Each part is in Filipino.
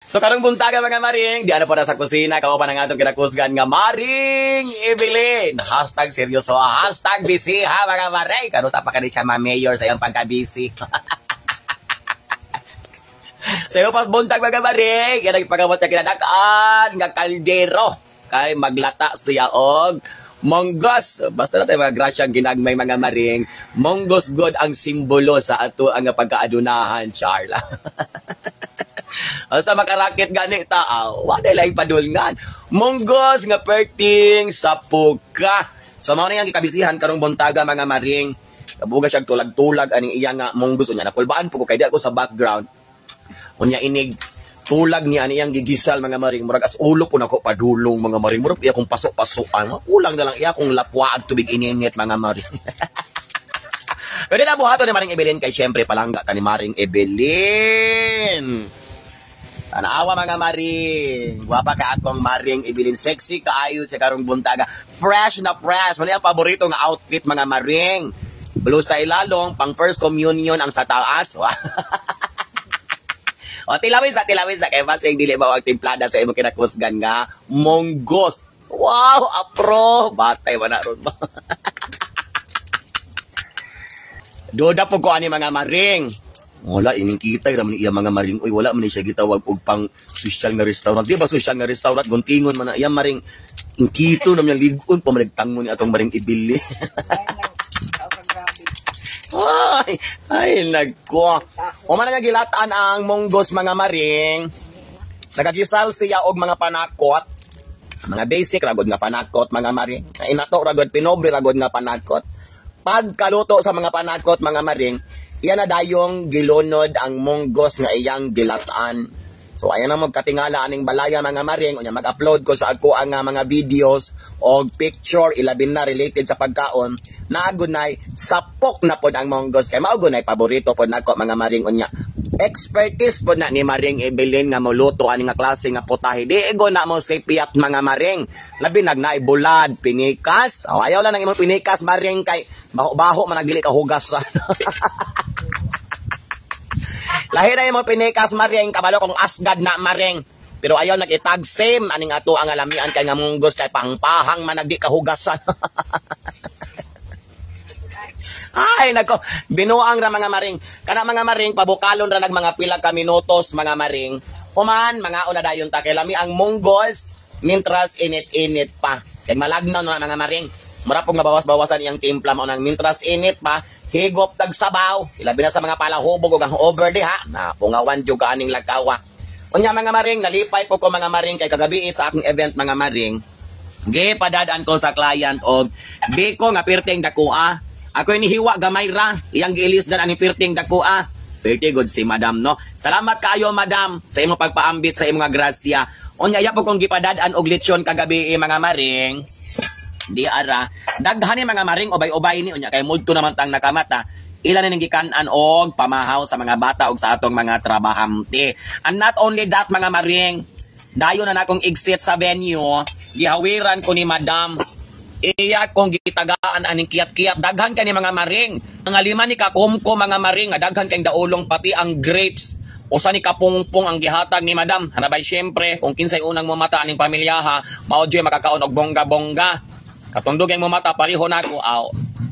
So karong buntaga mga maring, di ano po na sa kusina, kao pa na nga itong kinakusgan nga Maring Evelyn. Hashtag seryoso, hashtag busy ha mga maring. Karoon sa pa ka siya ma-mayor sa iyong pagka-busy. Sa iyo pas buntag mga maring, yan ang pagkamot na kinadakaan nga kaldero. Kay maglata siya og monggos. Basta na tayo mga grasyang ginagmay mga maring. Monggos god ang simbolo sa ato ang pagkaadunahan, Charla. Basta makarakit gani tao, wala lang padulngan. Monggos nga perting sa puka. So mao na yang gikabisihan karong buntaga mga maring. Kabuga siya tulag-tulag aning iya nga monggos unya. Nakulbaan po ko kay di ako sa background. Unya inig tulag niya ani yang gigisal mga maring. Murag as ulo po nako padulong mga maring. Murag iya kung pasok-pasukan. Kulang na lang iya kung lapwa at tubig ininit mga maring. Pero na buhato ni Maring Evelyn kay syempre palangga ta ni Maring Evelyn. Tanawa mga maring. Wapa ka akong Maring Evelyn. Sexy kaayo sa karong buntaga. Fresh na fresh. Muna yung paborito nga outfit mga maring. Blue sa ilalong. Pang first communion ang sa taas. O tilawis na. Kaya masing dili ba ang timplada sa imo kinakusgan nga. Monggos. Wow, apro. Batay ba na ron ba? Duda po ko ani mga maring. Wala, inikita raman iya mga maring. Uy, wala man siya gitawag og pang social nga restaurant. Di ba social nga restaurant? Guntingon man na. Iya maring, inkito naman yung ligon. Pamanagtangon ni atong Maring Evelyn. ay, nagko. O man nga gilataan ang monggos mga maring. Nagagisal siya og mga panakot. Mga basic ragod nga panakot mga maring. Inato ragod, pinobre ragod nga panakot. Pagkaluto sa mga panakot mga maring, iyan na dayong gilunod ang monggos nga iyang gilataan. So ayan na magkatingala aning balaya mga maring. Unya mag-upload ko sa ako ang mga videos o picture ilabin na related sa pagkaon na agunay sapok na pod ang monggos. Kay maugunay paborito pod nako mga maring. Unya expertise pod na ni Maring Evelyn nga moluto ani nga klase nga putahe. Diego na mo sipiat mga maring. Labi nagnay bulad, pinikas. O, ayaw lang ng imong pinikas maring kay baho-baho man nagdili ka hugasan. Lahi na yung mga pinikas maring, kabalo kong asgad na maring. Pero ayaw nag-itag same, aning ato ang alamian kay nga monggos kay pangpahang man nagdi kahugasan. Ay, nako, binuang ra mga maring. Kana mga maring, pabukalon ra nag mga pila ka minutos mga maring. Human, mga una dayon ta kay lami ang monggos, mintras init-init pa. Kay malagnaw na mga maring. Mura pong nabawas-bawasan iyang timpla mo nang mintras init pa. Higop tag sabaw, ilabi na sa mga palahubog ug ang over di ha. Na pungawan jud kaning lagkawa. Unya mga maring, nalipay po ko mga maring kay kagabi sa akong event mga maring. Gipadadaan ko sa client og biko nga pirteng dakua. Ako inihiwa gamay ra, iyang giilis dan ani pirteng dakua. Pretty good si madam no. Salamat kaayo madam sa imong pagpaambit sa imong grasya. Unya ya po kong gipadadaan og lechon kagabi mga maring. Di ara daghani mga maring ubay-ubay ni unya kay multo naman tang nakamata ilan na gikanan og pamahaw sa mga bata og sa atong mga trabahante. And not only that mga maring, dayon na nakong exit sa venue, gihawiran ko ni madam iya kong gitagaan aning kiyat-kiyat daghan kani mga maring. Nga lima ni kakumko mga maring, daghan kay daulong pati ang grapes. Usa ni kapungpong ang gihatag ni madam. Hanabay syempre kung kinsay unang mamata aning pamilyaha, mao joy makakaon og bongga-bongga. Katundog yung mata, pariho na ako,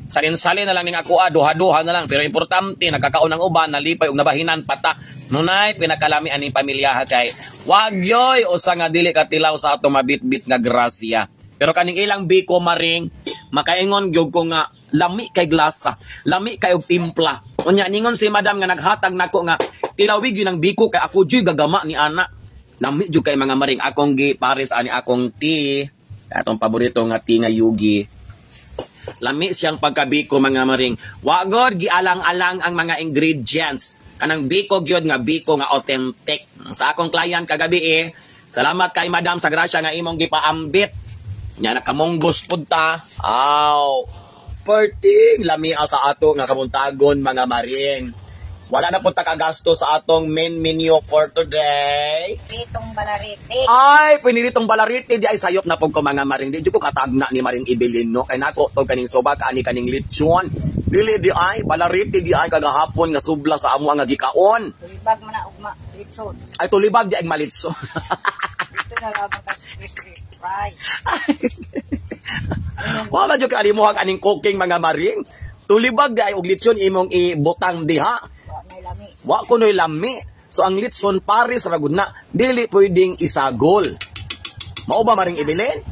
salin-salin na lang ning ako, duha-duha na lang. Pero importante, nagkakaon ng uban, nalipay, ug nabahinan, pata. Nunay, pinakalami aning pamilyaha kay, wag yoy, usa nga dili katilaw sa ato mabit-bit nga grasya. Pero kaning ilang biko maring, makaingon gyud ko nga, lami kay glasa, lami kay og timpla. Unya, ningon si madam nga naghatag nako nga, tilawig yun ang biko kay ako joy gagama ni ana. Lami jud kay mga maring, akong pares ani akong tea. Atong paborito nga tinga yugi. Lami siyang pagkabiko mga maring. Wagod gialang-alang ang mga ingredients. Kanang biko gyud nga biko nga authentic. Sa akong client kagabi salamat kay madam sa grasya nga imong gipaambit. Nya nakamonggos pud ta. Aw. Perting lami sa ato nga kabuntagon mga maring. Wala na po takagasto sa atong main menu for today. Pinitong balarete. Ay, piniritong balarete. Di ay sayop na po ko mga maring. Di ko katagna ni Maring Evelyn, no? Kaya nako, to kaning soba, kaning lechon. Dili di ay, balarete di ay kagahapon nga subla sa amo nga gikaon. Tulibag man na ugma. litson. Ay tulibag di ay malitso. Ito na lamang ka crispy fry. Wala jud kalimuhag aning cooking mga maring. Tulibag di ay og litson imong ibutang diha. Wa may lami. Wa kunoy lami. So ang litson pares ra gud na dili pwedeng isagol. Mao ba maring ibilin?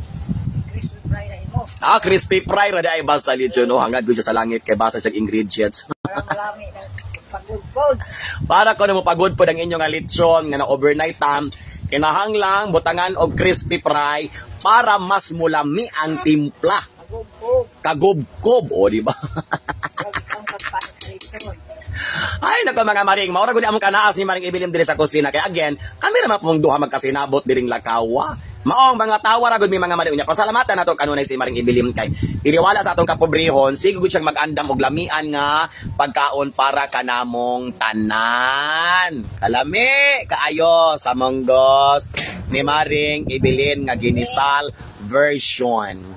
Crispy fry na imo. Crispy fry ra di ay basta litson oh hangad gud siya sa langit kay basa siya ingredients. Para malami na pagugod. Para ko na mo pagod po ang inyong nga litson nga na overnight time, kinahanglang butangan og crispy fry para mas mulami ang timpla. Pagugod. Kagob-kob, o di ba? Pag ang pagpalit sa litson. Ay, nako mga maring, maura gud among kanaas ni maring ibilin diri sa kusina kay again, kami ra pong duha magkasinabot diring lakawa. Maong mga tawa ra gud mi mga maring unya. Pasalamatan nato kanunay si maring ibilin kay iliwala sa atong kapobrehon, sige gud siyang mag-andam og lamian nga pagkaon para kanamong tanan. Kalami kaayo sa monggos ni maring ibilin nga ginisal version.